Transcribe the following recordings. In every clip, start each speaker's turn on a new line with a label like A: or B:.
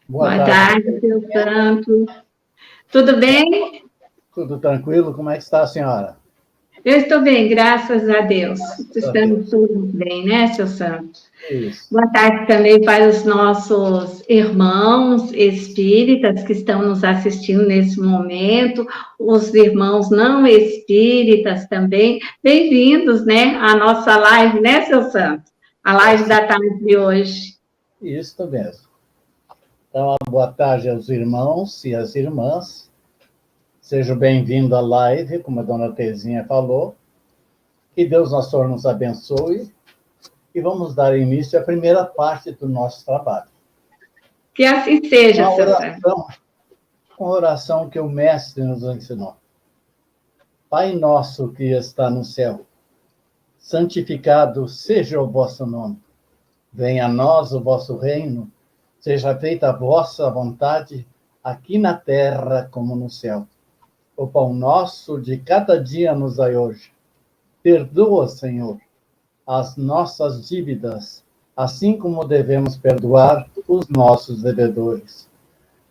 A: Boa
B: Boa
A: tarde.
B: tarde, seu santo. Tudo bem?
A: Tudo tranquilo? Como é que está a senhora?
B: Eu estou bem, graças a Deus.
A: Graças a
B: Estamos
A: Deus.
B: todos bem, né, seu santo?
A: Isso.
B: Boa tarde também para os nossos irmãos espíritas que estão nos assistindo nesse momento, os irmãos não espíritas também. Bem-vindos, né, à nossa live, né, seu santo? A live da tarde de hoje.
A: Isso mesmo. Então, boa tarde aos irmãos e às irmãs. Sejam bem-vindos à live, como a dona Terezinha falou. Que Deus nosso Senhor nos abençoe. E vamos dar início à primeira parte do nosso trabalho.
B: Que assim seja, seu santo.
A: Uma oração que o Mestre nos ensinou. Pai nosso que está no céu, santificado seja o vosso nome. Venha a nós o vosso reino, seja feita a vossa vontade, aqui na terra como no céu. O pão nosso de cada dia nos dai hoje. Perdoa, Senhor, as nossas dívidas, assim como devemos perdoar os nossos devedores.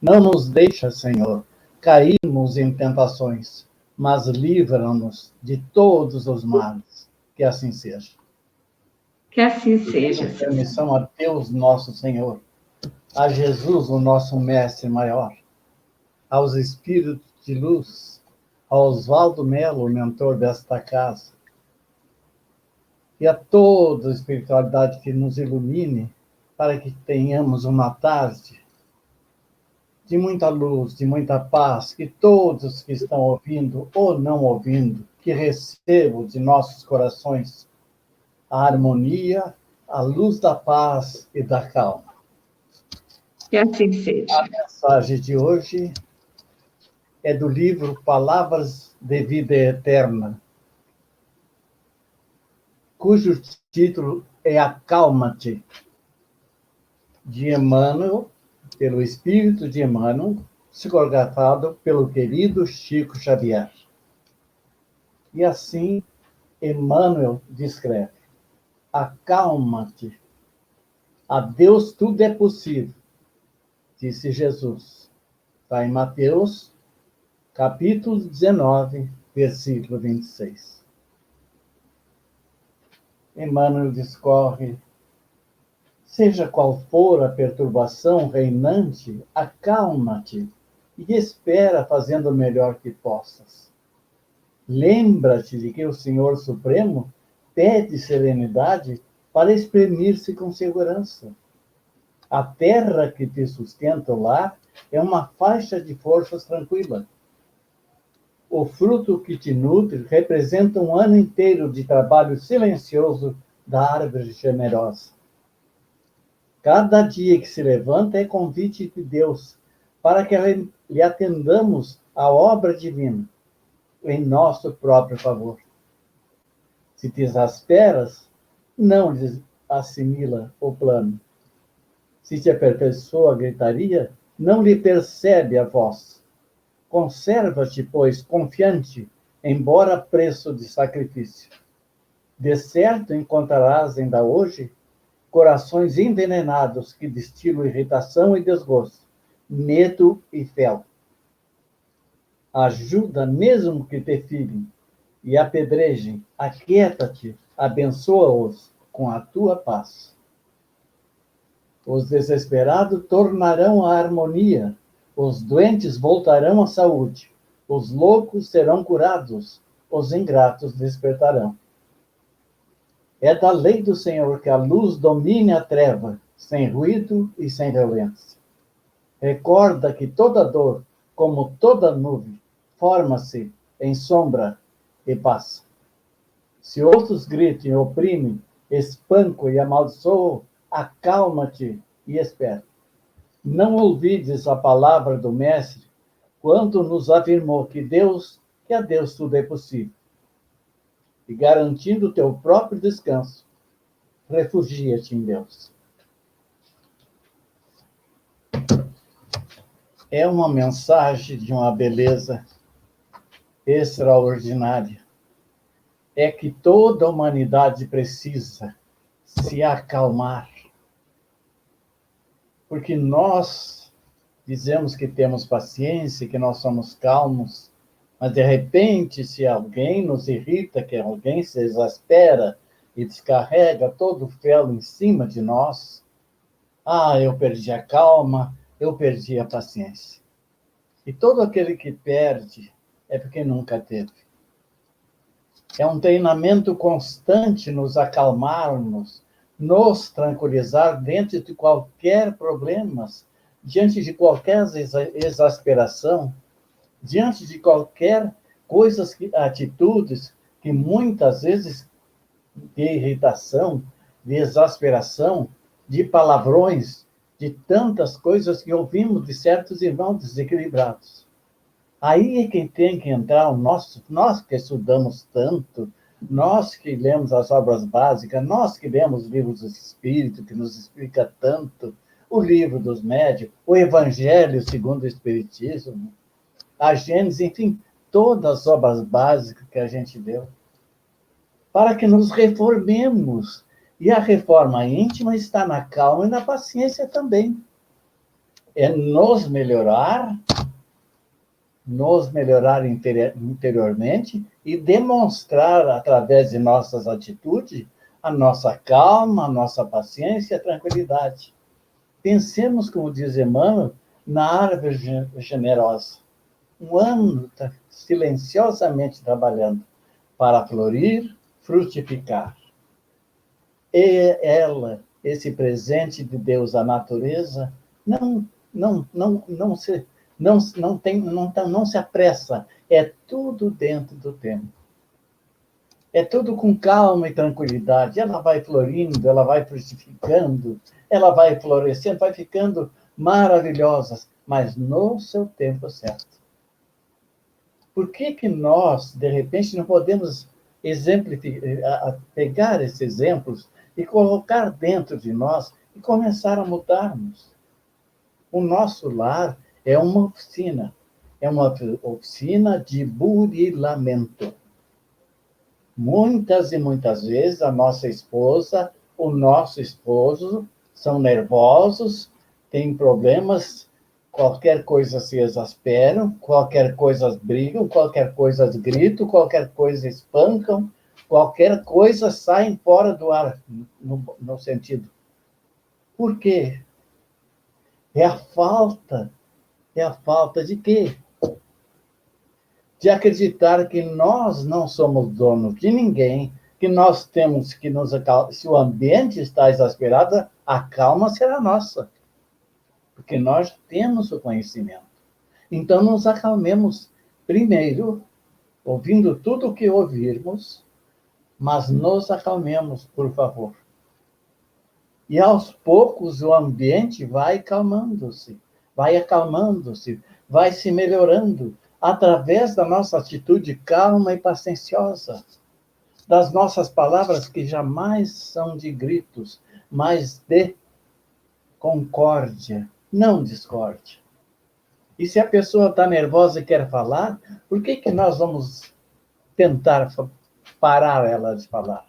A: Não nos deixa, Senhor, cairmos em tentações, mas livra-nos de todos os males. Que assim seja.
B: Que assim seja, seu santo.
A: Permissão a Deus, nosso Senhor, a Jesus, o nosso mestre maior, aos espíritos de luz, a Oswaldo Melo, o mentor desta casa, e a toda a espiritualidade que nos ilumine, para que tenhamos uma tarde de muita luz, de muita paz, que todos que estão ouvindo ou não ouvindo, que recebam de nossos corações a harmonia, a luz da paz e da calma.
B: Que assim seja.
A: A mensagem de hoje é do livro Palavras de Vida Eterna, cujo título é Acalma-te, de Emmanuel, pelo Espírito de Emmanuel, psicografado pelo querido Chico Xavier. E assim, Emmanuel descreve: acalma-te, a Deus tudo é possível, disse Jesus. Está em Mateus, capítulo 19, versículo 26. Emmanuel discorre: seja qual for a perturbação reinante, acalma-te e espera fazendo o melhor que possas. Lembra-te de que o Senhor Supremo pede serenidade para exprimir-se com segurança. A terra que te sustenta o lar é uma faixa de forças tranquila. O fruto que te nutre representa um ano inteiro de trabalho silencioso da árvore generosa. Cada dia que se levanta é convite de Deus para que lhe atendamos a obra divina em nosso próprio favor. Se te exasperas, não lhes assimila o plano. Se te aperfeiçoa a gritaria, não lhe percebe a voz. Conserva-te, pois, confiante, embora a preço de sacrifício. De certo encontrarás ainda hoje corações envenenados que destilam irritação e desgosto, medo e fel. Ajuda mesmo que te firem e apedrejem, aquieta-te, abençoa-os com a tua paz. Os desesperados tornarão à harmonia, os doentes voltarão à saúde, os loucos serão curados, os ingratos despertarão. É da lei do Senhor que a luz domine a treva, sem ruído e sem violência. Recorda que toda dor, como toda nuvem, forma-se em sombra e passa. Se outros gritam e oprimem, espancam e amaldiçoam, acalma-te e espera. Não ouvides a palavra do Mestre, quando nos afirmou que a Deus tudo é possível. E garantindo o teu próprio descanso, refugia-te em Deus. É uma mensagem de uma beleza extraordinária. É que toda a humanidade precisa se acalmar. Porque nós dizemos que temos paciência, que nós somos calmos, mas de repente, se alguém nos irrita, que alguém se exaspera e descarrega todo o fel em cima de nós, eu perdi a calma, eu perdi a paciência. E todo aquele que perde é porque nunca teve. É um treinamento constante nos acalmarmos, nos tranquilizar diante de qualquer problema, diante de qualquer exasperação, diante de qualquer atitudes que muitas vezes de irritação, de exasperação, de palavrões, de tantas coisas que ouvimos de certos irmãos desequilibrados. Aí é quem tem que entrar, nós que estudamos tanto, nós que lemos as obras básicas, nós que lemos os livros do Espírito, que nos explica tanto, o livro dos médiuns, o Evangelho segundo o Espiritismo, a Gênesis, enfim, todas as obras básicas que a gente leu, para que nos reformemos. E a reforma íntima está na calma e na paciência também. É nos melhorar interiormente e demonstrar, através de nossas atitudes, a nossa calma, a nossa paciência e a tranquilidade. Pensemos, como diz Emmanuel, na árvore generosa. Um ano silenciosamente trabalhando para florir, frutificar. E ela, esse presente de Deus à natureza, não se apressa. É tudo dentro do tempo. É tudo com calma e tranquilidade. Ela vai florindo, ela vai frutificando, ela vai florescendo, vai ficando maravilhosa, mas no seu tempo certo. Por que nós, de repente, não podemos pegar esses exemplos e colocar dentro de nós e começar a mudarmos? O nosso lar é uma oficina de burilamento. Muitas e muitas vezes a nossa esposa, o nosso esposo são nervosos, têm problemas, qualquer coisa se exasperam, qualquer coisa brigam, qualquer coisa gritam, qualquer coisa espancam, qualquer coisa sai fora do ar, no sentido. Por quê? É a falta de quê? De acreditar que nós não somos donos de ninguém, que nós temos que nos acalmar. Se o ambiente está exasperado, a calma será nossa, porque nós temos o conhecimento. Então, nos acalmemos primeiro, ouvindo tudo o que ouvirmos, mas nos acalmemos, por favor. E, aos poucos, o ambiente vai acalmando-se, vai se melhorando, através da nossa atitude calma e pacienciosa, das nossas palavras que jamais são de gritos, mas de concórdia, não discórdia. E se a pessoa está nervosa e quer falar, por que nós vamos tentar parar ela de falar?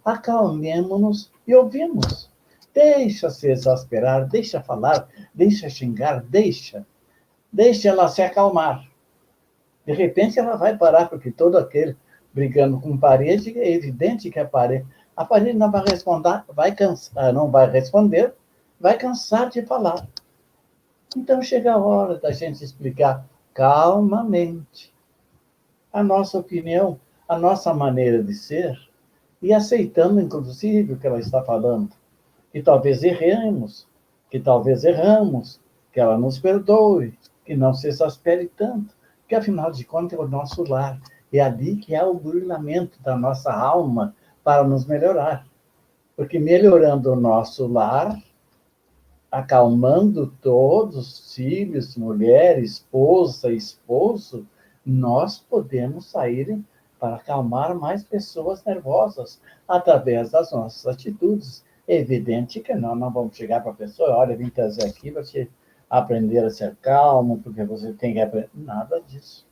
A: Acalmemo-nos e ouvimos. Deixa se exasperar, deixa falar, deixa xingar, deixa ela se acalmar. De repente ela vai parar, porque todo aquele brigando com parede, é evidente que a parede não vai responder, não vai responder, vai cansar de falar. Então chega a hora da gente explicar calmamente a nossa opinião, a nossa maneira de ser, e aceitando, inclusive, o que ela está falando. Que talvez erramos, que ela nos perdoe, que não se exaspere tanto, que afinal de contas é o nosso lar. É ali que há o burilamento da nossa alma para nos melhorar. Porque melhorando o nosso lar, acalmando todos, filhos, mulher, esposa, esposo, nós podemos sair para acalmar mais pessoas nervosas através das nossas atitudes. É evidente que não vamos chegar para a pessoa, olha, vim trazer aqui para você aprender a ser calmo, porque você tem que aprender. Nada disso.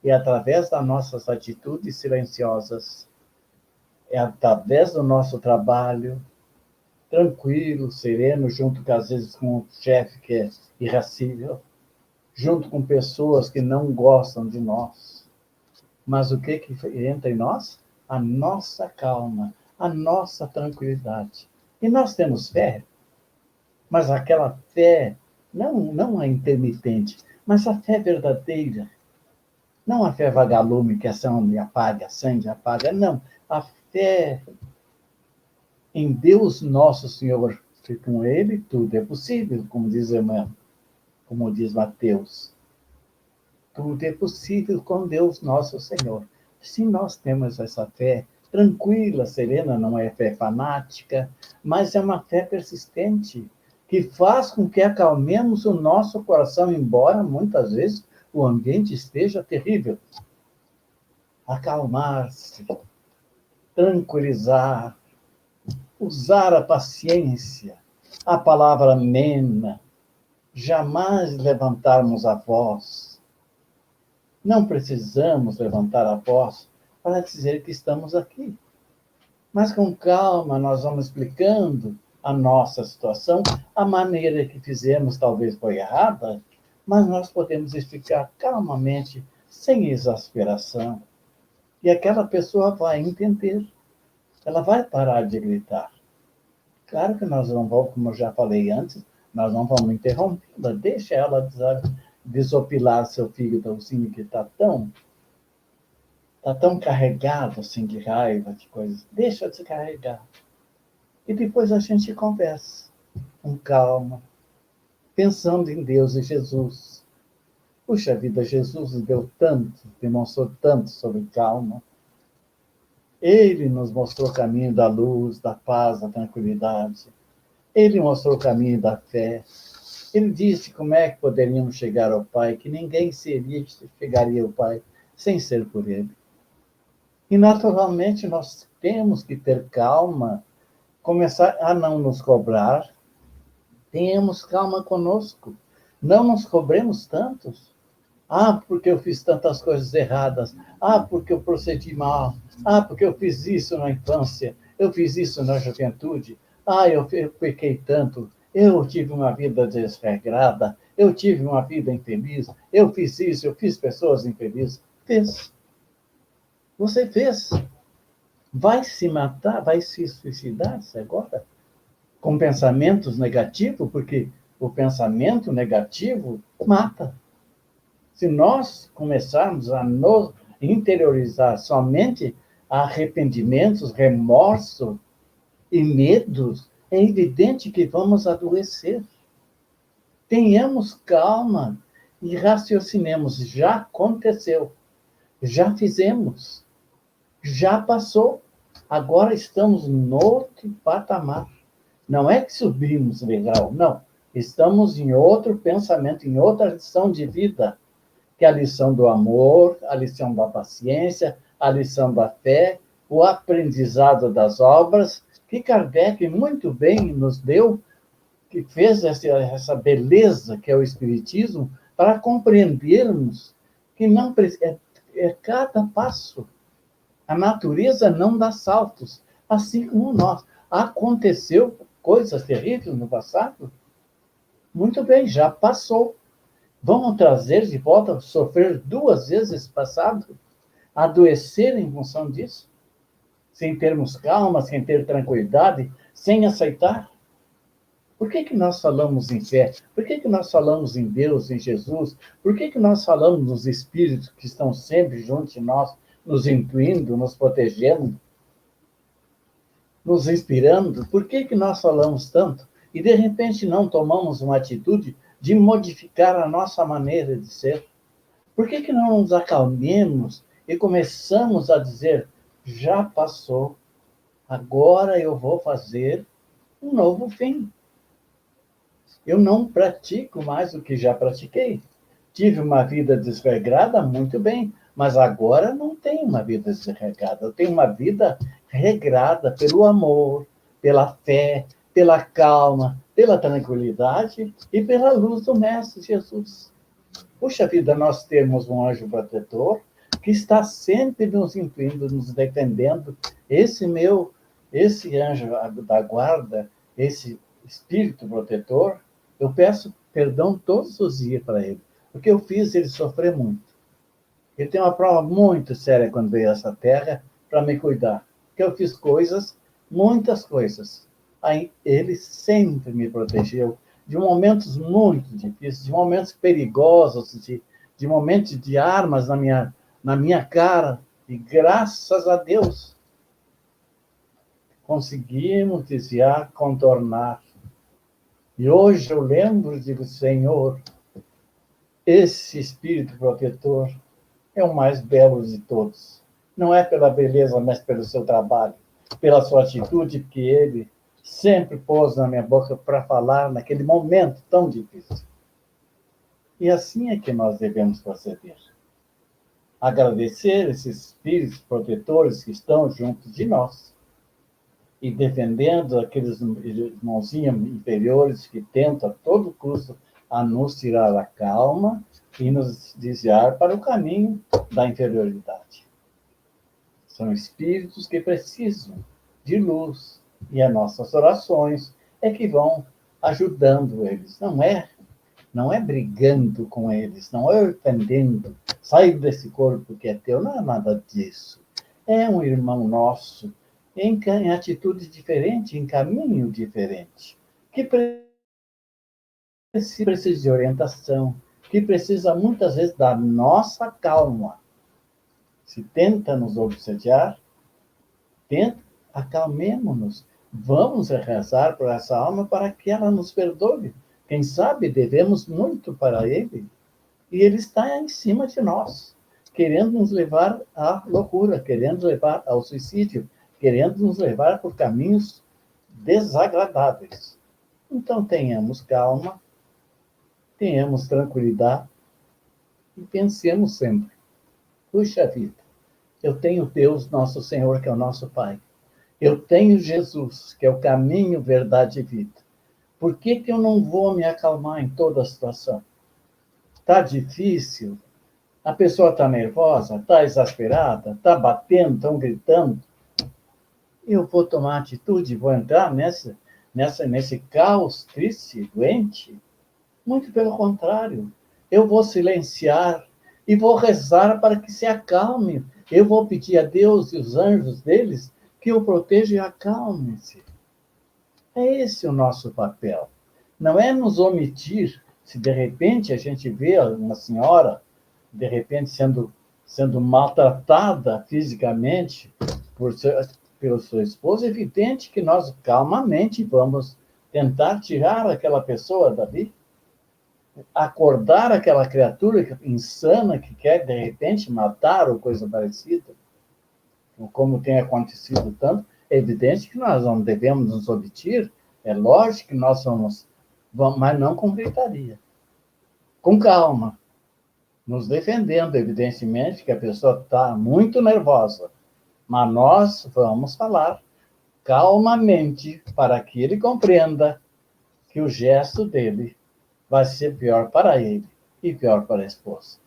A: E através das nossas atitudes silenciosas, é através do nosso trabalho, tranquilo, sereno, junto às vezes com um chefe que é irascível, junto com pessoas que não gostam de nós. Mas o que entra em nós? A nossa calma, a nossa tranquilidade. E nós temos fé, mas aquela fé, não a intermitente, mas a fé verdadeira. Não a fé vagalume que acende, apaga, acende, apaga. Não. A fé em Deus nosso Senhor, que com Ele tudo é possível, como diz a irmã, como diz Mateus. Tudo é possível com Deus nosso Senhor. Se nós temos essa fé tranquila, serena, não é fé fanática, mas é uma fé persistente, que faz com que acalmemos o nosso coração, embora muitas vezes o ambiente esteja terrível. Acalmar-se, tranquilizar, usar a paciência, a palavra amena, jamais levantarmos a voz. Não precisamos levantar a voz para dizer que estamos aqui. Mas com calma nós vamos explicando a nossa situação, a maneira que fizemos talvez foi errada, mas nós podemos explicar calmamente, sem exasperação. E aquela pessoa vai entender. Ela vai parar de gritar. Claro que nós não vamos, como eu já falei antes, nós não vamos interrompê-la. Deixa ela desopilar seu fígadozinho que está tão carregado assim, de raiva, de coisas. Deixa descarregar. E depois a gente conversa com calma, pensando em Deus e Jesus. Puxa vida, Jesus deu tanto, demonstrou tanto sobre calma. Ele nos mostrou o caminho da luz, da paz, da tranquilidade. Ele mostrou o caminho da fé. Ele disse como é que poderíamos chegar ao Pai, que ninguém chegaria ao Pai sem ser por Ele. E, naturalmente, nós temos que ter calma, começar a não nos cobrar. Tenhamos calma conosco. Não nos cobremos tantos. Porque eu fiz tantas coisas erradas. Porque eu procedi mal. Porque eu fiz isso na infância. Eu fiz isso na juventude. Eu pequei tanto. Eu tive uma vida desregrada. Eu tive uma vida infeliz. Eu fiz isso, eu fiz pessoas infelizes. Fez. Você fez. Vai se matar, vai se suicidar agora? Com pensamentos negativos? Porque o pensamento negativo mata. Se nós começarmos a nos interiorizar somente arrependimentos, remorso e medos, é evidente que vamos adoecer. Tenhamos calma e raciocinemos. Já aconteceu, já fizemos, já passou. Agora estamos no outro patamar. Não é que subimos legal, não. Estamos em outro pensamento, em outra lição de vida, que é a lição do amor, a lição da paciência, a lição da fé, o aprendizado das obras, que Kardec muito bem nos deu, que fez essa beleza que é o Espiritismo, para compreendermos que não é cada passo. A natureza não dá saltos, assim como nós. Aconteceu coisas terríveis no passado? Muito bem, já passou. Vamos trazer de volta, sofrer 2 vezes esse passado? Adoecer em função disso? Sem termos calma, sem ter tranquilidade, sem aceitar? Por que nós falamos em fé? Por que nós falamos em Deus, em Jesus? Por que nós falamos nos Espíritos que estão sempre junto de nós, nos intuindo, nos protegendo, nos inspirando? Por que nós falamos tanto e, de repente, não tomamos uma atitude de modificar a nossa maneira de ser? Por que não nos acalmemos e começamos a dizer, já passou, agora eu vou fazer um novo fim. Eu não pratico mais o que já pratiquei. Tive uma vida desregrada, muito bem, mas agora não tenho uma vida desregrada. Eu tenho uma vida regrada pelo amor, pela fé, pela calma, pela tranquilidade e pela luz do Mestre Jesus. Puxa vida, nós temos um anjo protetor que está sempre nos intuindo, nos defendendo. Esse anjo da guarda esse espírito protetor, eu peço perdão todos os dias para ele, porque eu fiz ele sofrer muito. Ele tem uma prova muito séria quando veio a essa terra para me cuidar, porque eu fiz coisas, muitas coisas. Aí ele sempre me protegeu de momentos muito difíceis, de momentos perigosos, de momentos de armas na minha cara. E graças a Deus conseguimos desviar, contornar. E hoje eu lembro e digo, Senhor, esse espírito protetor é o mais belo de todos. Não é pela beleza, mas pelo seu trabalho, pela sua atitude que ele sempre pôs na minha boca para falar naquele momento tão difícil. E assim é que nós devemos proceder. Agradecer esses espíritos protetores que estão junto de nós e defendendo aqueles irmãozinhos inferiores que tentam a todo custo a nos tirar a calma e nos desviar para o caminho da inferioridade. São espíritos que precisam de luz e as nossas orações é que vão ajudando eles. Não é brigando com eles, não é ofendendo, sair desse corpo que é teu, não é nada disso. É um irmão nosso em atitude diferente, em caminho diferente, que precisa de orientação, que precisa muitas vezes da nossa calma. Se tenta nos obsediar, acalmemos-nos. Vamos rezar por essa alma para que ela nos perdoe. Quem sabe devemos muito para ele e ele está em cima de nós, querendo nos levar à loucura, querendo nos levar ao suicídio, querendo nos levar por caminhos desagradáveis. Então tenhamos calma, tenhamos tranquilidade e pensemos sempre, puxa vida, eu tenho Deus, nosso Senhor, que é o nosso Pai. Eu tenho Jesus, que é o caminho, verdade e vida. Por que eu não vou me acalmar em toda a situação? Está difícil? A pessoa está nervosa? Está exasperada? Está batendo? Estão gritando? Eu vou tomar atitude? Vou entrar nesse caos triste, doente? Muito pelo contrário. Eu vou silenciar e vou rezar para que se acalme. Eu vou pedir a Deus e os anjos deles que o protejam e acalmem-se. É esse o nosso papel. Não é nos omitir. Se de repente a gente vê uma senhora, de repente sendo maltratada fisicamente pelo seu esposo, é evidente que nós calmamente vamos tentar tirar aquela pessoa dali, acordar aquela criatura insana que quer, de repente, matar ou coisa parecida, como tem acontecido tanto. É evidente que nós não devemos nos omitir, é lógico que nós vamos, mas não com gritaria. Com calma, nos defendendo, evidentemente, que a pessoa está muito nervosa, mas nós vamos falar calmamente para que ele compreenda que o gesto dele vai ser pior para ele e pior para a esposa.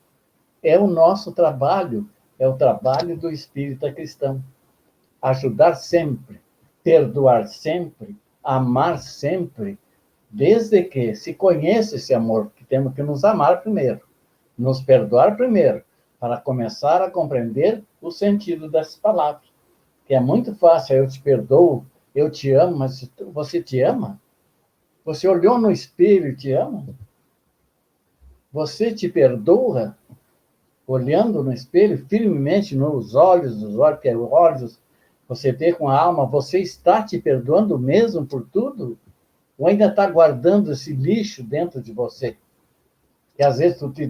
A: É o nosso trabalho, é o trabalho do espírita cristão. Ajudar sempre, perdoar sempre, amar sempre, desde que se conheça esse amor, que temos que nos amar primeiro, nos perdoar primeiro, para começar a compreender o sentido dessas palavras. Que é muito fácil, eu te perdoo, eu te amo, mas você te ama? Você olhou no espelho e te ama? Você te perdoa? Olhando no espelho, firmemente nos olhos, que é olhos, você vê com a alma, você está te perdoando mesmo por tudo? Ou ainda está guardando esse lixo dentro de você? E às vezes tu te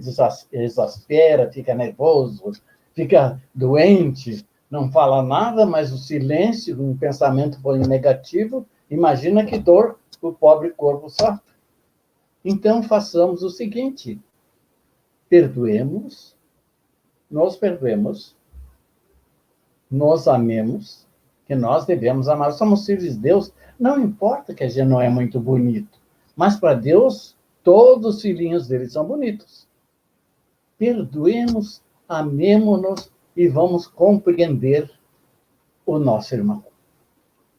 A: exaspera, fica nervoso, fica doente, não fala nada, mas o silêncio, um pensamento negativo, imagina que dor o pobre corpo sofre. Então façamos o seguinte, perdoemos, nos perdoemos, nos amemos, que nós devemos amar. Somos filhos de Deus, não importa que a gente não é muito bonito, mas para Deus, todos os filhinhos dele são bonitos. Perdoemos, amemo-nos e vamos compreender o nosso irmão.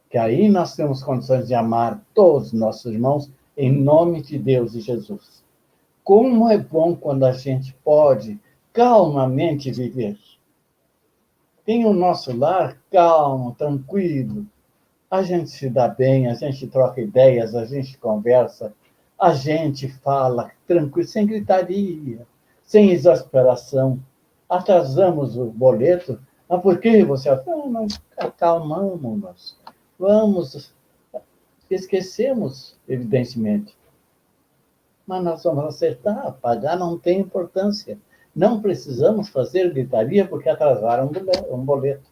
A: que aí nós temos condições de amar todos os nossos irmãos em nome de Deus e Jesus. Como é bom quando a gente pode calmamente viver. Tem o nosso lar calmo, tranquilo. A gente se dá bem, a gente troca ideias, a gente conversa, a gente fala tranquilo, sem gritaria, sem exasperação. Atrasamos o boleto. Ah, por que você? Não, não, acalmamos-nos. Vamos, esquecemos, evidentemente. Mas nós vamos acertar, pagar não tem importância. Não precisamos fazer gritaria porque atrasaram um boleto.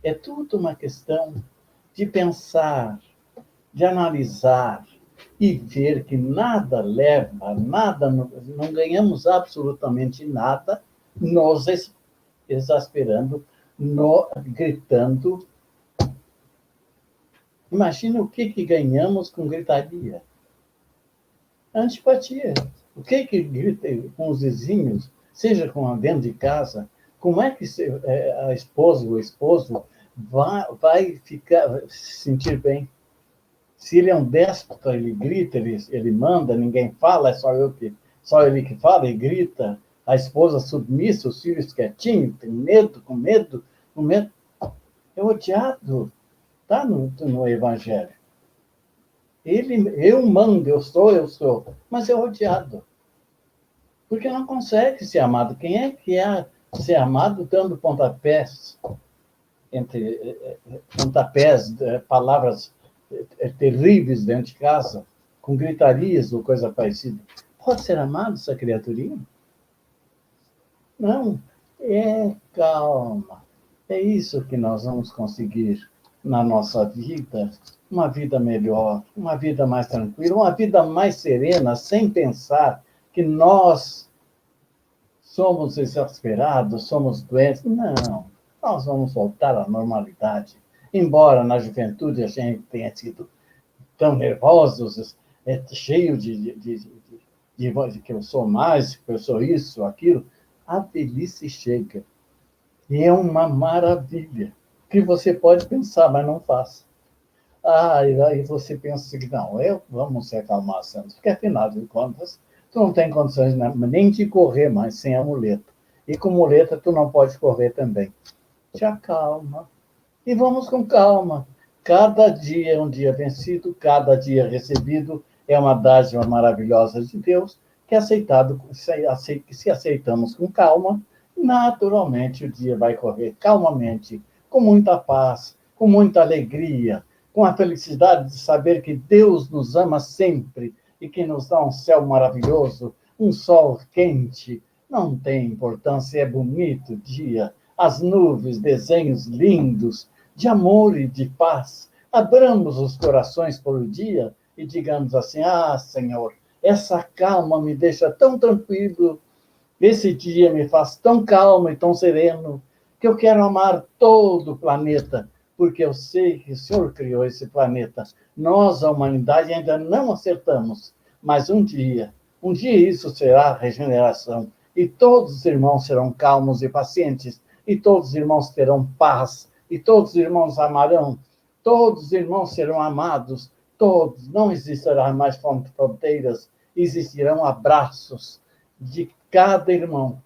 A: É tudo uma questão de pensar, de analisar e ver que nada leva, nada, não ganhamos absolutamente nada nos exasperando, gritando. Imagina o que ganhamos com gritaria. Antipatia. O que grita com os vizinhos, seja com a dentro de casa, como é que a esposa ou o esposo vai se sentir bem? Se ele é um déspota, ele grita, ele manda, ninguém fala, é só ele que fala e grita. A esposa submissa, os filhos quietinhos, tem medo, com medo. É odiado. Está no Evangelho. Eu mando, eu sou, mas é odiado. Porque não consegue ser amado. Quem é que é ser amado dando pontapés, palavras terríveis dentro de casa, com gritarias ou coisa parecida? Pode ser amado essa criaturinha? Não. Calma. É isso que nós vamos conseguir na nossa vida, uma vida melhor, uma vida mais tranquila, uma vida mais serena, sem pensar que nós somos exasperados, somos doentes. Não, nós vamos voltar à normalidade. Embora na juventude a gente tenha sido tão nervosos, cheio de que eu sou mais, que eu sou isso, aquilo, a velhice chega. E é uma maravilha, que você pode pensar, mas não faz. Aí você pensa que não, vamos se acalmar, Santos, porque afinal de contas, tu não tem condições nem de correr mais sem a muleta. E com muleta tu não pode correr também. Te acalma. E vamos com calma. Cada dia é um dia vencido, cada dia recebido é uma dádiva maravilhosa de Deus, que se aceitamos com calma, naturalmente o dia vai correr calmamente, com muita paz, com muita alegria, com a felicidade de saber que Deus nos ama sempre e que nos dá um céu maravilhoso, um sol quente. Não tem importância, é bonito o dia, as nuvens, desenhos lindos, de amor e de paz. Abramos os corações pelo dia e digamos assim: Senhor, essa calma me deixa tão tranquilo, esse dia me faz tão calmo e tão sereno, que eu quero amar todo o planeta, porque eu sei que o Senhor criou esse planeta. Nós, a humanidade, ainda não acertamos, mas um dia isso será regeneração, e todos os irmãos serão calmos e pacientes, e todos os irmãos terão paz, e todos os irmãos amarão, todos os irmãos serão amados, todos, não existirão mais fronteiras, existirão abraços de cada irmão,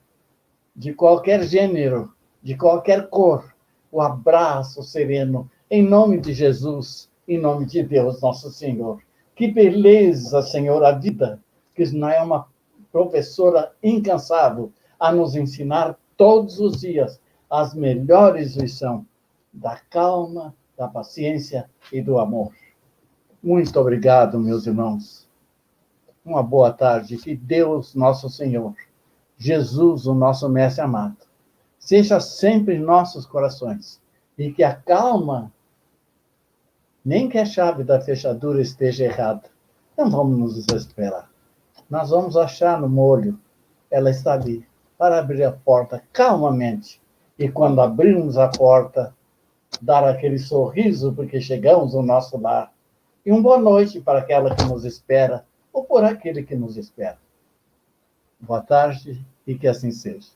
A: de qualquer gênero, de qualquer cor, o abraço sereno, em nome de Jesus, em nome de Deus, nosso Senhor. Que beleza, Senhor, a vida, que não é uma professora incansável a nos ensinar todos os dias as melhores lições da calma, da paciência e do amor. Muito obrigado, meus irmãos. Uma boa tarde. Que Deus, nosso Senhor, Jesus, o nosso mestre amado, seja sempre em nossos corações e que a calma, nem que a chave da fechadura esteja errada, não vamos nos desesperar. Nós vamos achar no molho, ela está ali, para abrir a porta calmamente. E quando abrirmos a porta, dar aquele sorriso porque chegamos ao nosso lar. E uma boa noite para aquela que nos espera ou por aquele que nos espera. Boa tarde e que assim seja.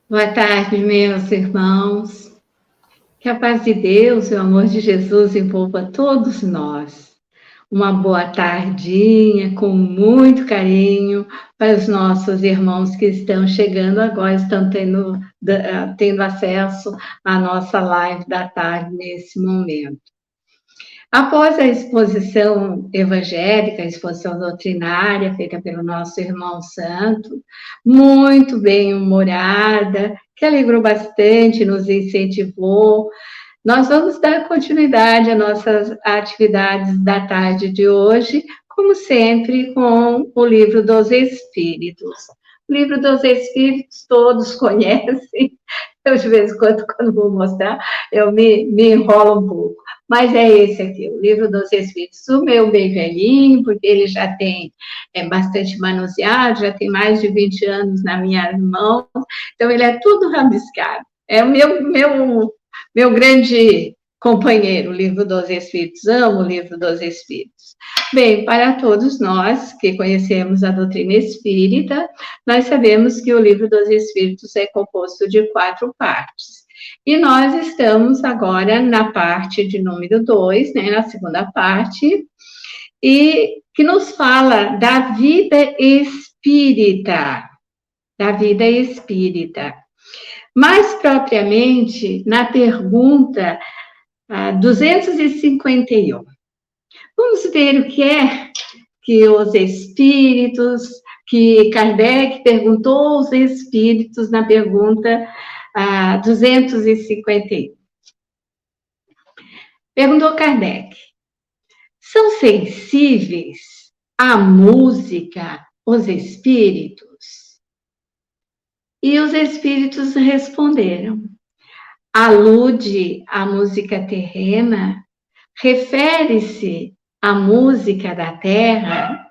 B: Boa tarde, meus irmãos. Que a paz de Deus e o amor de Jesus envolva todos nós. Uma boa tardinha, com muito carinho, para os nossos irmãos que estão chegando agora, estão tendo acesso à nossa live da tarde nesse momento. Após a exposição evangélica, a exposição doutrinária, feita pelo nosso irmão santo, muito bem-humorada, que alegrou bastante, nos incentivou, nós vamos dar continuidade às nossas atividades da tarde de hoje, como sempre, com o Livro dos Espíritos. O Livro dos Espíritos todos conhecem, eu de vez em quando vou mostrar, eu me enrolo um pouco. Mas é esse aqui, o Livro dos Espíritos, o meu bem velhinho, porque ele já tem bastante manuseado, já tem mais de 20 anos na minha mão, então ele é tudo rabiscado. É o meu grande companheiro, o Livro dos Espíritos, amo o Livro dos Espíritos. Bem, para todos nós que conhecemos a doutrina espírita, nós sabemos que o Livro dos Espíritos é composto de 4 partes. E nós estamos agora na parte de número 2, né, na segunda parte, e que nos fala da vida espírita, da vida espírita. Mais propriamente, na pergunta 251. Vamos ver o que é que os espíritos, que Kardec perguntou aos espíritos na pergunta 251. Perguntou Kardec: são sensíveis à música os espíritos? E os espíritos responderam: alude à música terrena? Refere-se à música da terra?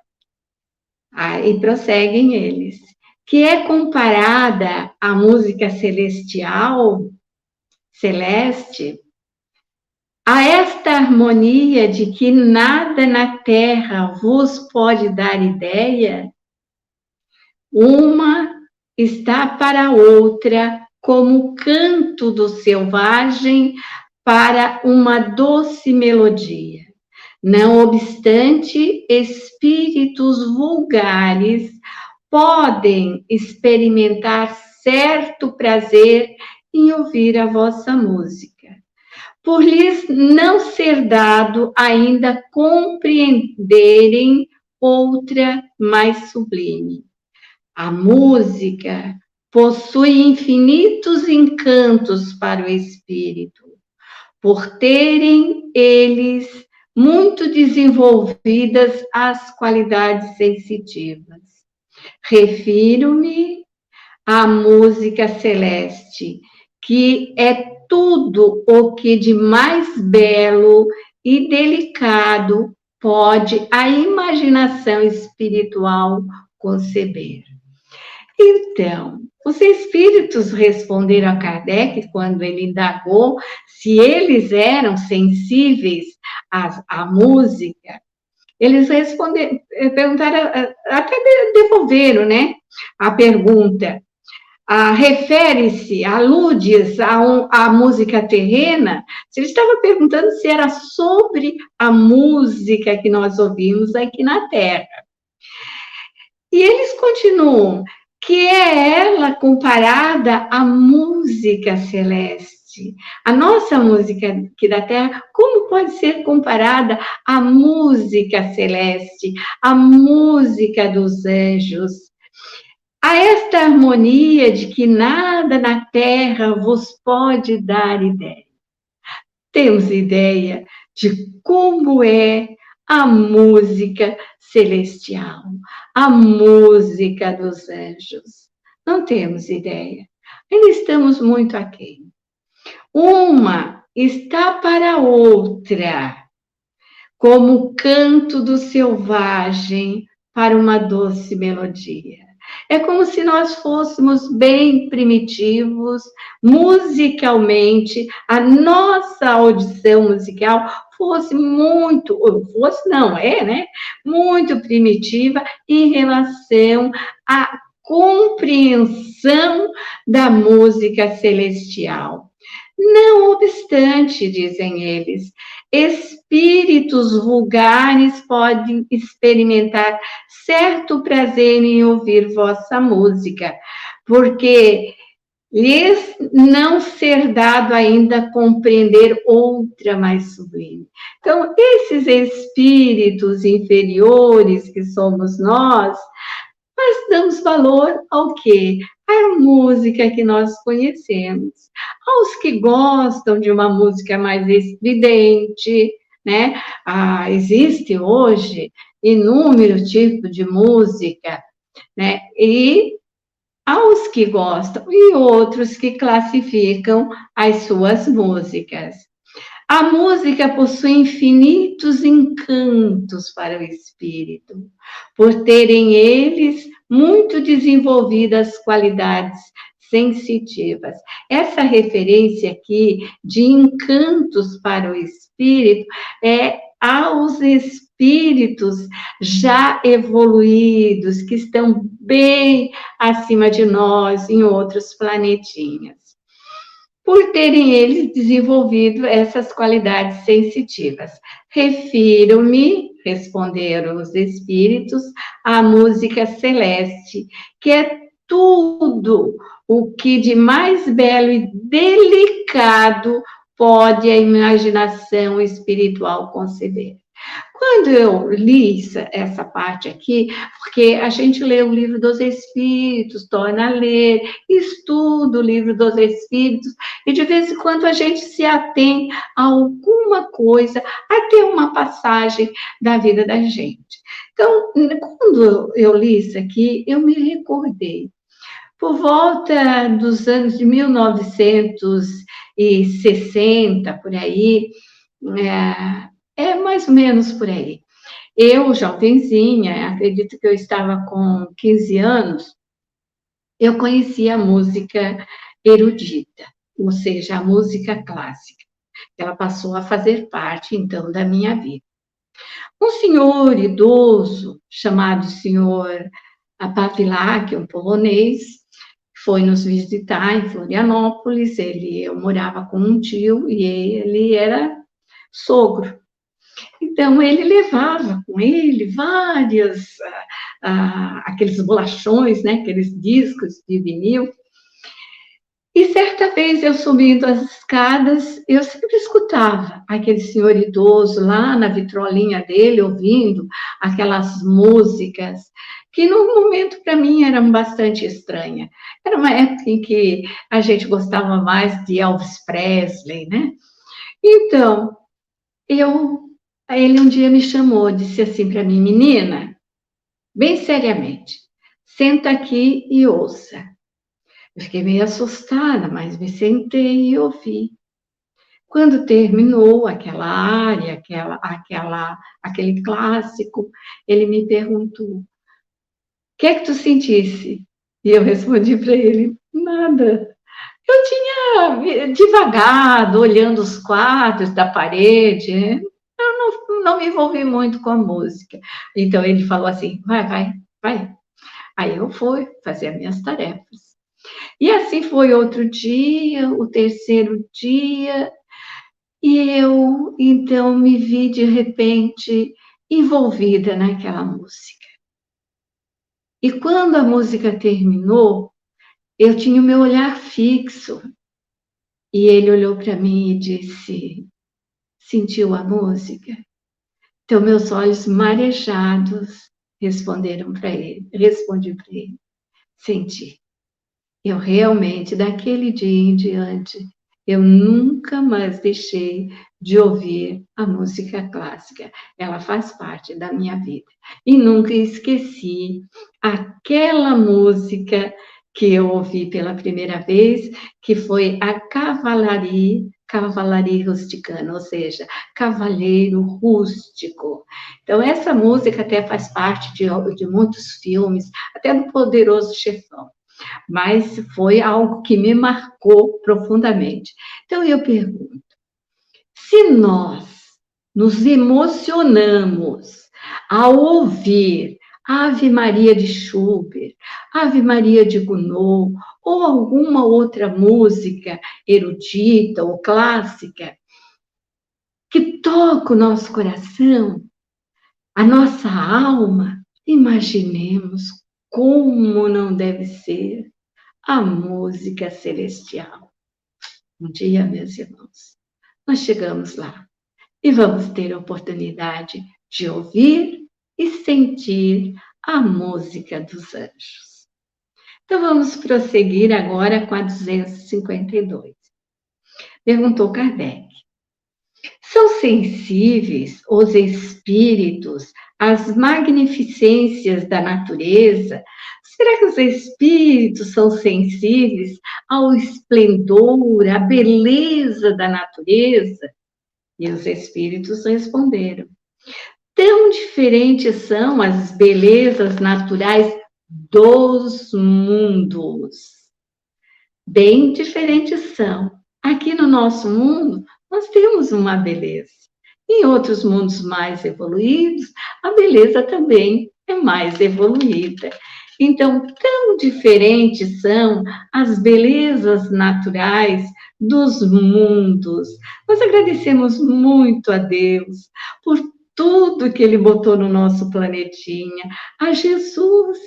B: E prosseguem eles: que é comparada à música celestial, celeste? A esta harmonia de que nada na terra vos pode dar ideia? Uma está para outra como o canto do selvagem para uma doce melodia. Não obstante, espíritos vulgares podem experimentar certo prazer em ouvir a vossa música, por lhes não ser dado ainda compreenderem outra mais sublime. A música possui infinitos encantos para o espírito, por terem eles muito desenvolvidas as qualidades sensitivas. Refiro-me à música celeste, que é tudo o que de mais belo e delicado pode a imaginação espiritual conceber. Então, os espíritos responderam a Kardec quando ele indagou se eles eram sensíveis à música. Eles perguntaram, até devolveram, né, a pergunta. Refere-se, alude-se à música terrena? Se ele estava perguntando se era sobre a música que nós ouvimos aqui na Terra. E eles continuam: que é ela comparada à música celeste? A nossa música aqui da Terra, como pode ser comparada à música celeste, à música dos anjos? A esta harmonia de que nada na Terra vos pode dar ideia. Temos ideia de como é a música celestial, a música dos anjos. Não temos ideia. Ainda estamos muito aquém. Uma está para a outra, como o canto do selvagem para uma doce melodia. É como se nós fôssemos bem primitivos, musicalmente, a nossa audição musical fosse muito, muito primitiva em relação à compreensão da música celestial. Não obstante, dizem eles, espíritos vulgares podem experimentar certo prazer em ouvir vossa música, porque lhes não ser dado ainda compreender outra mais sublime. Então, esses espíritos inferiores que somos nós damos valor ao quê? À música que nós conhecemos. Aos que gostam de uma música mais estridente, né? Existe hoje inúmeros tipos de música, né? E aos que gostam e outros que classificam as suas músicas. A música possui infinitos encantos para o espírito, por terem eles muito desenvolvidas qualidades sensitivas. Essa referência aqui de encantos para o espírito é aos espíritos já evoluídos, que estão bem acima de nós em outros planetinhas, por terem eles desenvolvido essas qualidades sensitivas. Refiro-me, responderam os espíritos, à música celeste, que é tudo o que de mais belo e delicado pode a imaginação espiritual conceber. Quando eu li essa parte aqui, porque a gente lê o livro dos Espíritos, torna a ler, estuda o livro dos Espíritos, e de vez em quando a gente se atém a alguma coisa, até uma passagem da vida da gente. Então, quando eu li isso aqui, eu me recordei. Por volta dos anos de 1960, por aí, é mais ou menos por aí. Eu, jovenzinha, acredito que eu estava com 15 anos, eu conhecia a música erudita, ou seja, a música clássica. Ela passou a fazer parte, então, da minha vida. Um senhor idoso, chamado senhor Pawlak, um polonês, foi nos visitar em Florianópolis. Eu morava com um tio e ele era sogro. Então, ele levava com ele vários, aqueles bolachões, né, aqueles discos de vinil. E certa vez, eu subindo as escadas, eu sempre escutava aquele senhor idoso lá na vitrolinha dele, ouvindo aquelas músicas, que no momento, para mim, eram bastante estranhas. Era uma época em que a gente gostava mais de Elvis Presley, né? Então, ele um dia me chamou, disse assim para mim: menina, bem seriamente, senta aqui e ouça. Eu fiquei meio assustada, mas me sentei e ouvi. Quando terminou aquela área, aquele clássico, ele me perguntou: o que é que tu sentisse? E eu respondi para ele: nada. Eu tinha divagado, olhando os quadros da parede, eu não me envolvi muito com a música. Então, ele falou assim: vai. Aí eu fui fazer as minhas tarefas. E assim foi outro dia, o terceiro dia, e eu, então, me vi, de repente, envolvida naquela música. E quando a música terminou, eu tinha o meu olhar fixo, e ele olhou para mim e disse: sentiu a música? Então, meus olhos marejados respondi para ele: senti. Eu realmente, daquele dia em diante, eu nunca mais deixei de ouvir a música clássica. Ela faz parte da minha vida. E nunca esqueci aquela música que eu ouvi pela primeira vez, que foi a Cavalaria Rusticana, ou seja, Cavaleiro Rústico. Então, essa música até faz parte de muitos filmes, até do Poderoso Chefão. Mas foi algo que me marcou profundamente. Então, eu pergunto: se nós nos emocionamos ao ouvir Ave Maria de Schubert, Ave Maria de Gounod, ou alguma outra música erudita ou clássica, que toca o nosso coração, a nossa alma, imaginemos como não deve ser a música celestial. Um dia, meus irmãos, nós chegamos lá e vamos ter a oportunidade de ouvir e sentir a música dos anjos. Então, vamos prosseguir agora com a 252. Perguntou Kardec: são sensíveis os espíritos às magnificências da natureza? Será que os espíritos são sensíveis ao esplendor, à beleza da natureza? E os espíritos responderam: tão diferentes são as belezas naturais dos mundos. Bem diferentes são. Aqui no nosso mundo, nós temos uma beleza. Em outros mundos mais evoluídos, a beleza também é mais evoluída. Então, tão diferentes são as belezas naturais dos mundos. Nós agradecemos muito a Deus por tudo que Ele botou no nosso planetinha, a Jesus,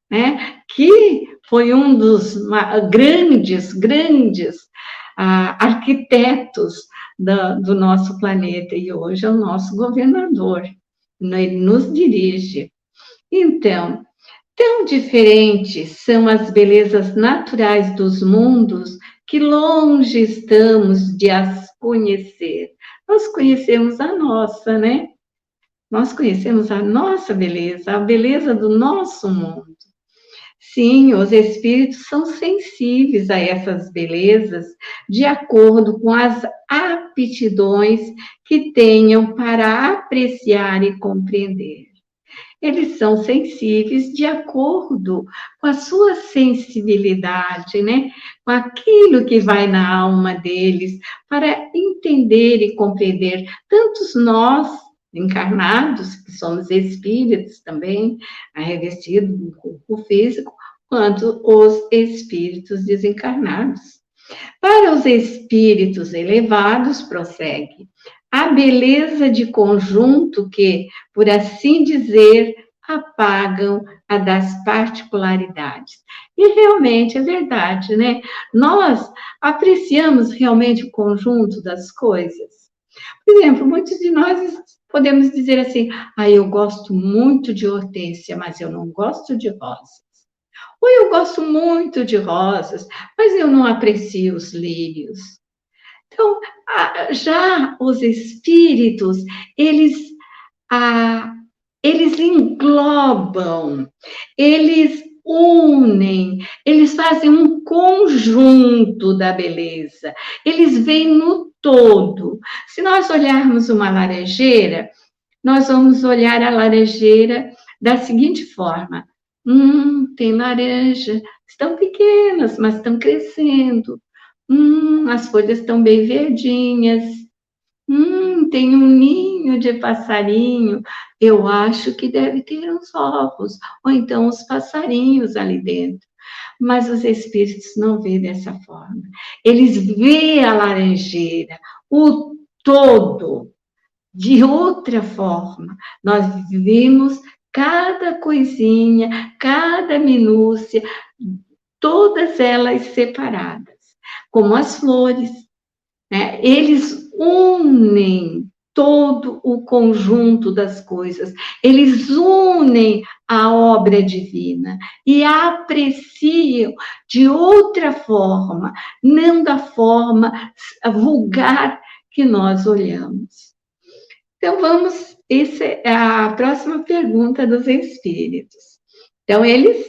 B: né? Que foi um dos grandes arquitetos do nosso planeta e hoje é o nosso governador, ele nos dirige. Então, tão diferentes são as belezas naturais dos mundos que longe estamos de as conhecer. Nós conhecemos a nossa, né? Nós conhecemos a nossa beleza, a beleza do nosso mundo. Sim, os espíritos são sensíveis a essas belezas de acordo com as aptidões que tenham para apreciar e compreender. Eles são sensíveis de acordo com a sua sensibilidade, né? Com aquilo que vai na alma deles, para entender e compreender. Tantos nós, encarnados, que somos espíritos também, revestidos do corpo físico, quanto os espíritos desencarnados. Para os espíritos elevados, prossegue, a beleza de conjunto que, por assim dizer, apagam a das particularidades. E realmente é verdade, né? Nós apreciamos realmente o conjunto das coisas. Por exemplo, muitos de nós podemos dizer assim, eu gosto muito de hortênsia, mas eu não gosto de rosas. Ou eu gosto muito de rosas, mas eu não aprecio os lírios. Então, já os espíritos, eles englobam, eles unem, eles fazem um conjunto da beleza, eles veem no todo. Se nós olharmos uma laranjeira, nós vamos olhar a laranjeira da seguinte forma: tem laranja, estão pequenas, mas estão crescendo. As folhas estão bem verdinhas. Tem um ninho de passarinho. Eu acho que deve ter uns ovos, ou então os passarinhos ali dentro. Mas os espíritos não veem dessa forma. Eles veem a laranjeira, o todo, de outra forma. Nós vimos cada coisinha, cada minúcia, todas elas separadas, como as flores, né? Eles unem todo o conjunto das coisas, eles unem a obra divina e apreciam de outra forma, não da forma vulgar que nós olhamos. Então, essa é a próxima pergunta dos espíritos. Então, eles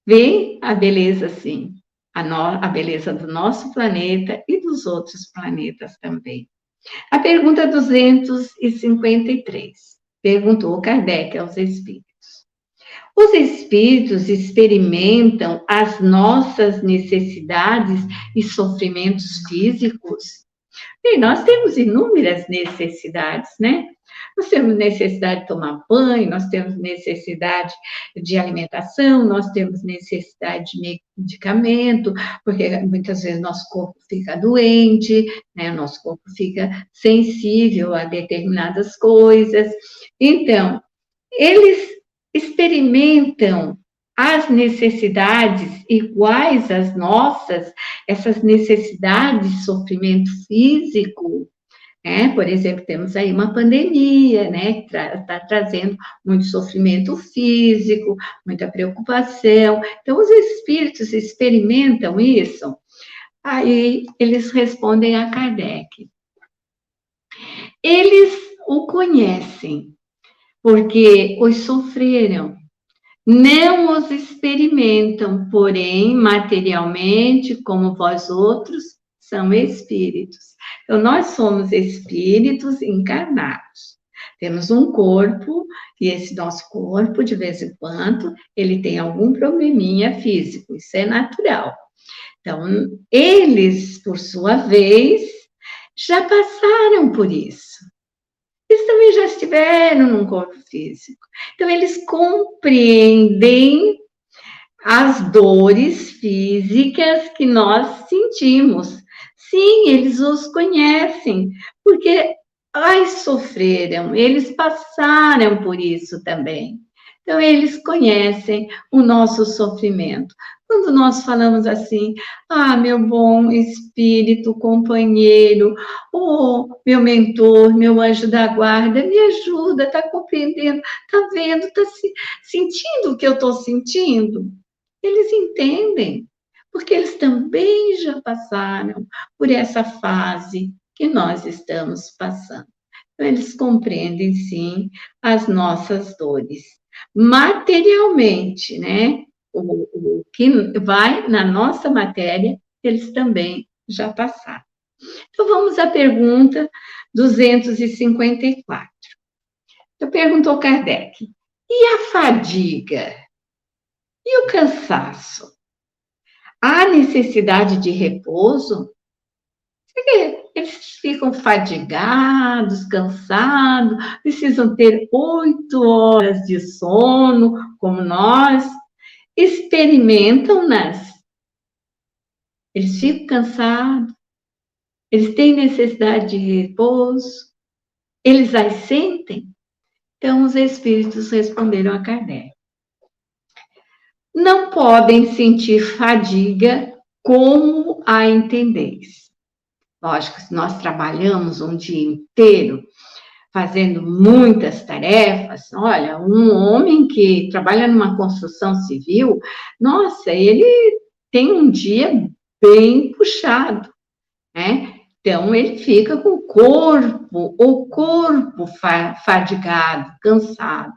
B: veem a beleza, assim, a beleza do nosso planeta e dos outros planetas também. A pergunta 253, perguntou Kardec aos espíritos. Os espíritos experimentam as nossas necessidades e sofrimentos físicos? Bem, nós temos inúmeras necessidades, né? Nós temos necessidade de tomar banho, nós temos necessidade de alimentação, nós temos necessidade de medicamento, porque muitas vezes nosso corpo fica doente, né? Nosso corpo fica sensível a determinadas coisas. Então, eles experimentam as necessidades iguais às nossas, essas necessidades de sofrimento físico, né? Por exemplo, temos aí uma pandemia, né, que está trazendo muito sofrimento físico, muita preocupação. Então, os espíritos experimentam isso, aí eles respondem a Kardec. Eles o conhecem, porque os sofreram. Não os experimentam, porém, materialmente, como vós outros, são espíritos. Então, nós somos espíritos encarnados. Temos um corpo, e esse nosso corpo, de vez em quando, ele tem algum probleminha físico, isso é natural. Então, eles, por sua vez, já passaram por isso. Eles também já estiveram num corpo físico. Então, eles compreendem as dores físicas que nós sentimos. Sim, eles os conhecem, porque sofreram, eles passaram por isso também. Então, eles conhecem o nosso sofrimento. Quando nós falamos assim, meu bom espírito, companheiro, meu mentor, meu anjo da guarda, me ajuda, está compreendendo, está vendo, está sentindo o que eu estou sentindo? Eles entendem, porque eles também já passaram por essa fase que nós estamos passando. Então, eles compreendem, sim, as nossas dores. Materialmente, né? O que vai na nossa matéria, eles também já passaram. Então, vamos à pergunta 254. Então, perguntou Kardec, e a fadiga? E o cansaço? Há necessidade de repouso? Eles ficam fadigados, cansados, precisam ter 8 horas de sono, como nós, experimentam-nas. Eles ficam cansados, eles têm necessidade de repouso, eles as sentem? Então, os espíritos responderam a Kardec. Não podem sentir fadiga como a entendeis. Lógico, se nós trabalhamos um dia inteiro, fazendo muitas tarefas, olha, um homem que trabalha numa construção civil, nossa, ele tem um dia bem puxado, né? Então, ele fica com o corpo fadigado, cansado.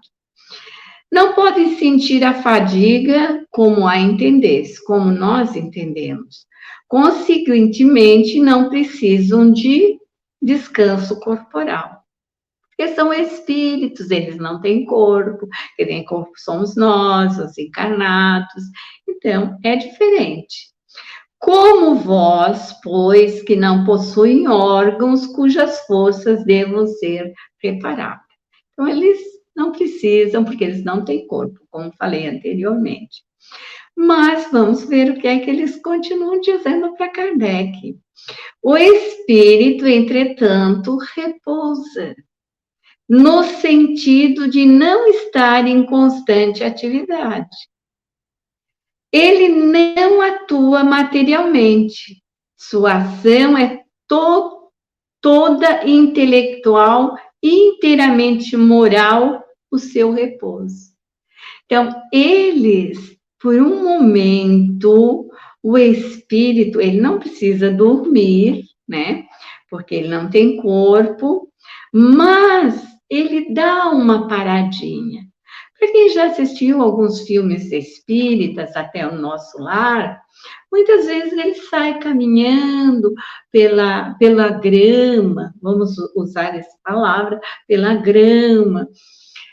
B: Não podem sentir a fadiga como a entendesse, como nós entendemos. Consequentemente, não precisam de descanso corporal. Porque são espíritos, eles não têm corpo, quem tem corpo somos nós, os encarnados. Então, é diferente. Como vós, pois, que não possuem órgãos cujas forças devam ser preparadas. Então, eles não precisam, porque eles não têm corpo, como falei anteriormente. Mas vamos ver o que é que eles continuam dizendo para Kardec. O espírito, entretanto, repousa, no sentido de não estar em constante atividade. Ele não atua materialmente. Sua ação é toda intelectual, inteiramente moral, o seu repouso. Então, eles, por um momento, o espírito, ele não precisa dormir, né? Porque ele não tem corpo, mas ele dá uma paradinha. Para quem já assistiu alguns filmes espíritas, até o Nosso Lar, muitas vezes ele sai caminhando pela grama, vamos usar essa palavra, pela grama,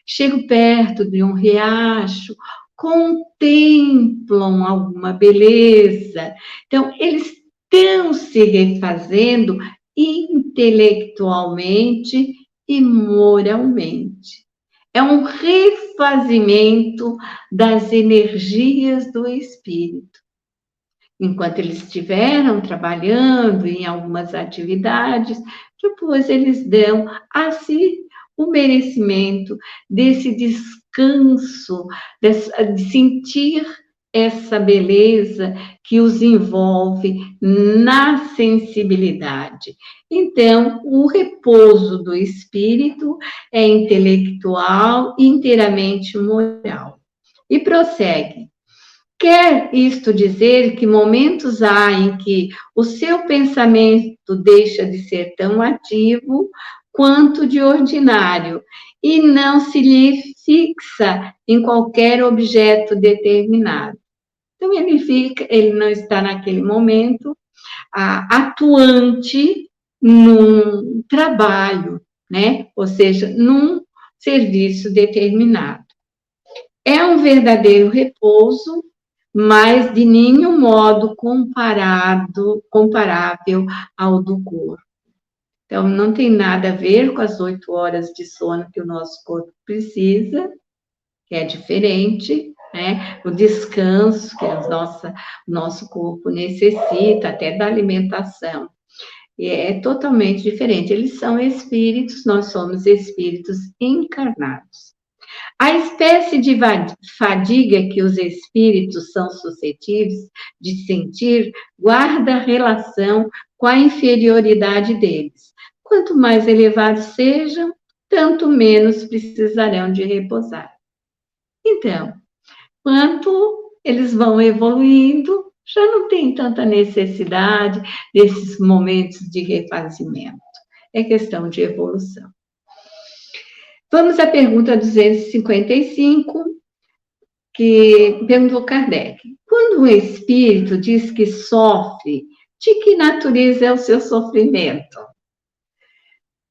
B: chega perto de um riacho, contemplam alguma beleza. Então, eles estão se refazendo intelectualmente e moralmente. É um refazimento das energias do espírito. Enquanto eles estiveram trabalhando em algumas atividades, depois eles dão a si o merecimento desse descanso, de sentir essa beleza que os envolve na sensibilidade. Então, o repouso do espírito é intelectual e inteiramente moral. E prossegue. Quer isto dizer que momentos há em que o seu pensamento deixa de ser tão ativo quanto de ordinário e não se lhe fixa em qualquer objeto determinado. Então, ele não está naquele momento atuante num trabalho, né? Ou seja, num serviço determinado. É um verdadeiro repouso, mas de nenhum modo comparável ao do corpo. Então, não tem nada a ver com as 8 horas de sono que o nosso corpo precisa, que é diferente, né? O descanso que o nosso corpo necessita, até da alimentação, e é totalmente diferente. Eles são espíritos, nós somos espíritos encarnados. A espécie de fadiga que os espíritos são suscetíveis de sentir guarda relação com a inferioridade deles. Quanto mais elevados sejam, tanto menos precisarão de repousar. Então, quanto eles vão evoluindo, já não tem tanta necessidade desses momentos de refazimento. É questão de evolução. Vamos à pergunta 255, que perguntou Kardec. Quando o espírito diz que sofre, de que natureza é o seu sofrimento?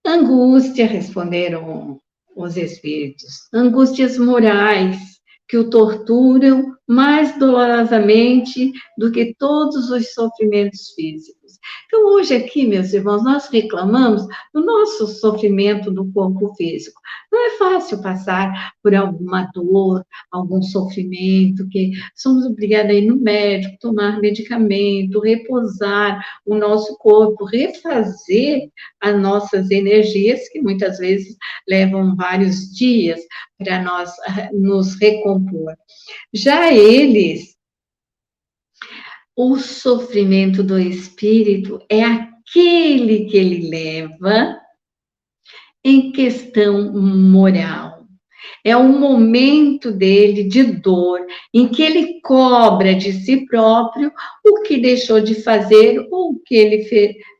B: Angústia, responderam os espíritos. Angústias morais, que o torturam mais dolorosamente do que todos os sofrimentos físicos. Então, hoje aqui, meus irmãos, nós reclamamos do nosso sofrimento do corpo físico. Não é fácil passar por alguma dor, algum sofrimento, que somos obrigados a ir no médico, tomar medicamento, repousar o nosso corpo, refazer as nossas energias, que muitas vezes levam vários dias para nós nos recompor. Já eles, o sofrimento do espírito é aquele que ele leva em questão moral. É o momento dele de dor, em que ele cobra de si próprio o que deixou de fazer ou o que ele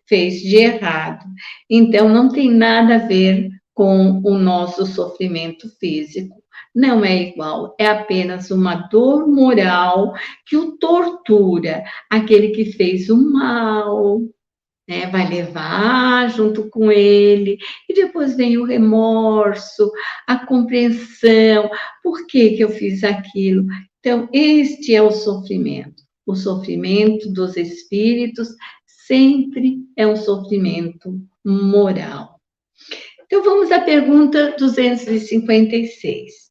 B: fez de errado. Então, não tem nada a ver com o nosso sofrimento físico. Não é igual, é apenas uma dor moral que o tortura, aquele que fez o mal, né, vai levar junto com ele, e depois vem o remorso, a compreensão, por que eu fiz aquilo? Então, este é o sofrimento dos espíritos sempre é um sofrimento moral. Então, vamos à pergunta 256.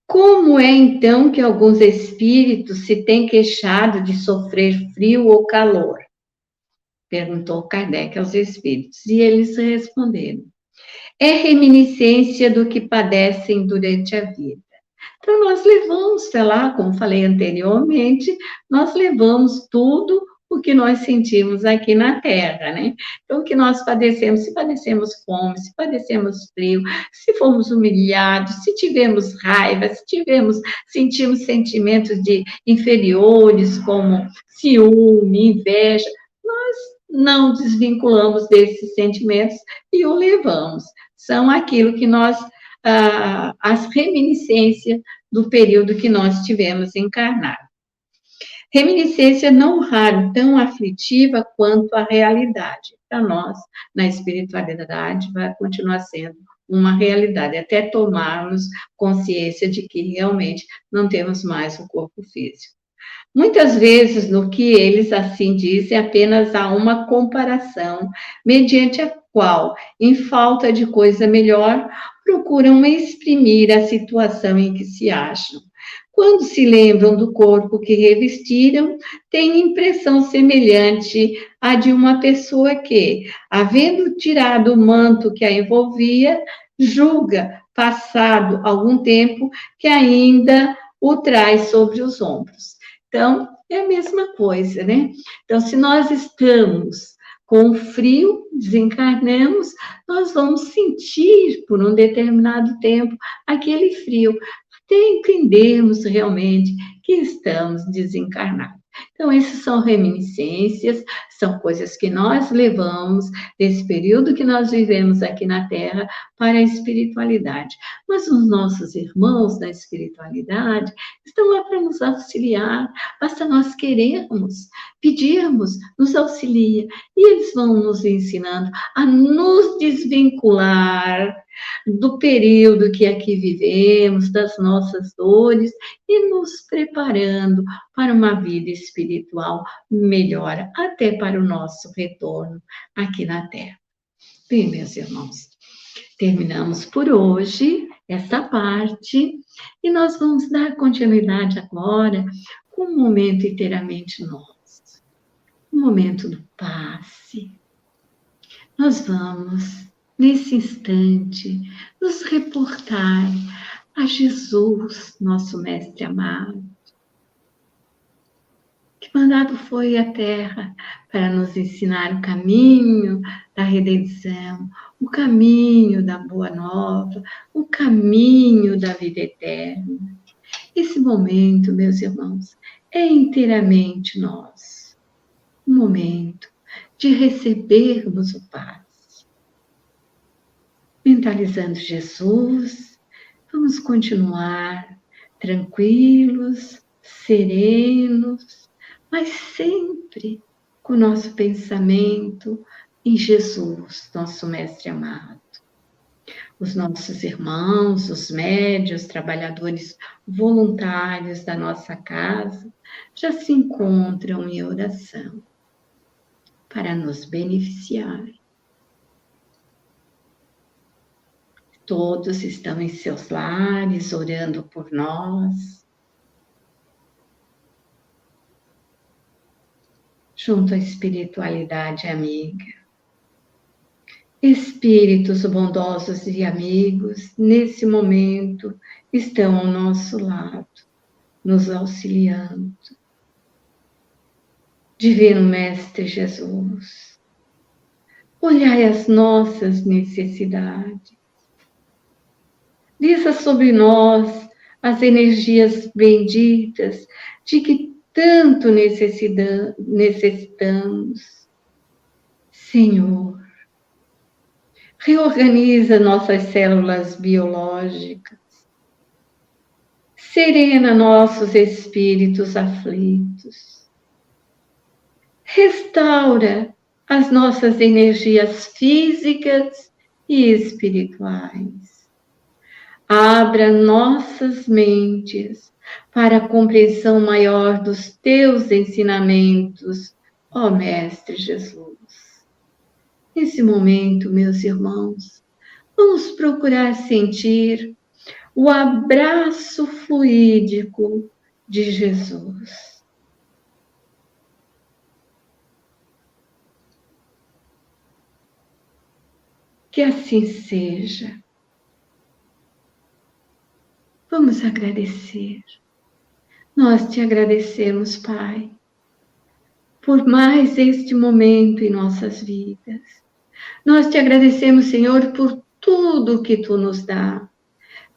B: Como é, então, que alguns espíritos se têm queixado de sofrer frio ou calor? Perguntou Kardec aos espíritos, e eles responderam. É reminiscência do que padecem durante a vida. Então, nós levamos para lá, como falei anteriormente, nós levamos tudo o que nós sentimos aqui na Terra, né? Então, o que nós padecemos, se padecemos fome, se padecemos frio, se fomos humilhados, se tivemos raiva, sentimos sentimentos de inferiores, como ciúme, inveja, nós não desvinculamos desses sentimentos e o levamos. São aquilo que nós, as reminiscências do período que nós tivemos encarnado. Reminiscência não raro, tão aflitiva quanto a realidade. Para nós, na espiritualidade, vai continuar sendo uma realidade, até tomarmos consciência de que realmente não temos mais o corpo físico. Muitas vezes, no que eles assim dizem, apenas há uma comparação, mediante a qual, em falta de coisa melhor, procuram exprimir a situação em que se acham. Quando se lembram do corpo que revestiram, têm impressão semelhante à de uma pessoa que, havendo tirado o manto que a envolvia, julga, passado algum tempo, que ainda o traz sobre os ombros. Então, é a mesma coisa, né? Então, se nós estamos com frio, desencarnamos, nós vamos sentir por um determinado tempo aquele frio, até entendermos realmente que estamos desencarnados. Então, essas são reminiscências, são coisas que nós levamos desse período que nós vivemos aqui na Terra para a espiritualidade. Mas os nossos irmãos da espiritualidade estão lá para nos auxiliar, basta nós querermos, pedirmos, nos auxilia, e eles vão nos ensinando a nos desvincular do período que aqui vivemos, das nossas dores, e nos preparando para uma vida espiritual melhor, até para o nosso retorno aqui na Terra. Bem, meus irmãos, terminamos por hoje essa parte e nós vamos dar continuidade agora com um momento inteiramente nosso, um momento do passe. Nós vamos, nesse instante, nos reportar a Jesus, nosso Mestre amado, que mandado foi à Terra para nos ensinar o caminho da redenção, o caminho da boa nova, o caminho da vida eterna. Esse momento, meus irmãos, é inteiramente nosso. Um momento de recebermos o passe. Mentalizando Jesus, vamos continuar tranquilos, serenos, mas sempre com o nosso pensamento em Jesus, nosso Mestre amado. Os nossos irmãos, os médiuns, trabalhadores voluntários da nossa casa, já se encontram em oração para nos beneficiar. Todos estão em seus lares, orando por nós, junto à espiritualidade amiga. Espíritos bondosos e amigos, nesse momento, estão ao nosso lado, nos auxiliando. Divino Mestre Jesus, olhai as nossas necessidades. Desça sobre nós as energias benditas de que tanto necessitamos. Senhor, reorganiza nossas células biológicas, serena nossos espíritos aflitos, restaura as nossas energias físicas e espirituais. Abra nossas mentes para a compreensão maior dos teus ensinamentos, ó Mestre Jesus. Nesse momento, meus irmãos, vamos procurar sentir o abraço fluídico de Jesus. Que assim seja. Vamos agradecer. Nós te agradecemos, Pai, por mais este momento em nossas vidas. Nós te agradecemos, Senhor, por tudo que tu nos dá,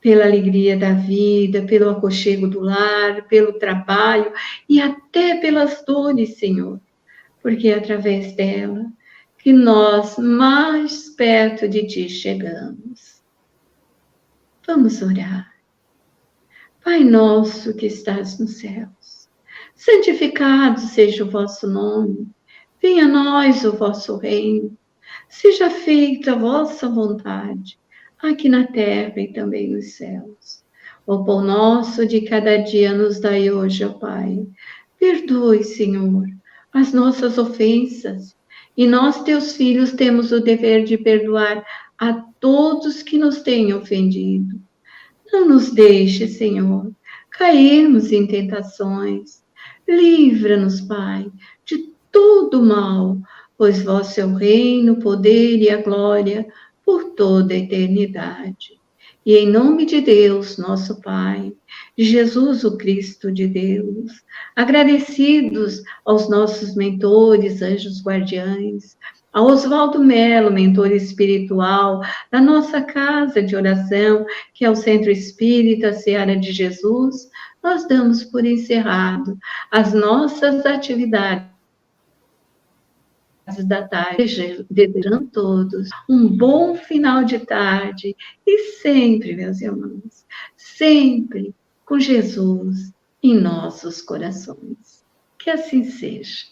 B: pela alegria da vida, pelo aconchego do lar, pelo trabalho e até pelas dores, Senhor, porque é através dela que nós mais perto de ti chegamos. Vamos orar. Pai nosso que estás nos céus, santificado seja o vosso nome, venha a nós o vosso reino, seja feita a vossa vontade, aqui na terra e também nos céus. O pão nosso de cada dia nos dai hoje, ó Pai. Perdoe, Senhor, as nossas ofensas. E nós, teus filhos, temos o dever de perdoar a todos que nos têm ofendido. Não nos deixe, Senhor, cairmos em tentações. Livra-nos, Pai, de todo mal, pois vosso é o reino, o poder e a glória por toda a eternidade. E em nome de Deus, nosso Pai, de Jesus, o Cristo de Deus, agradecidos aos nossos mentores, anjos guardiães, a Oswaldo Melo, mentor espiritual da nossa casa de oração, que é o Centro Espírita Seara de Jesus, nós damos por encerrado as nossas atividades da tarde, desejando a todos um bom final de tarde e sempre, meus irmãos, sempre com Jesus em nossos corações. Que assim seja.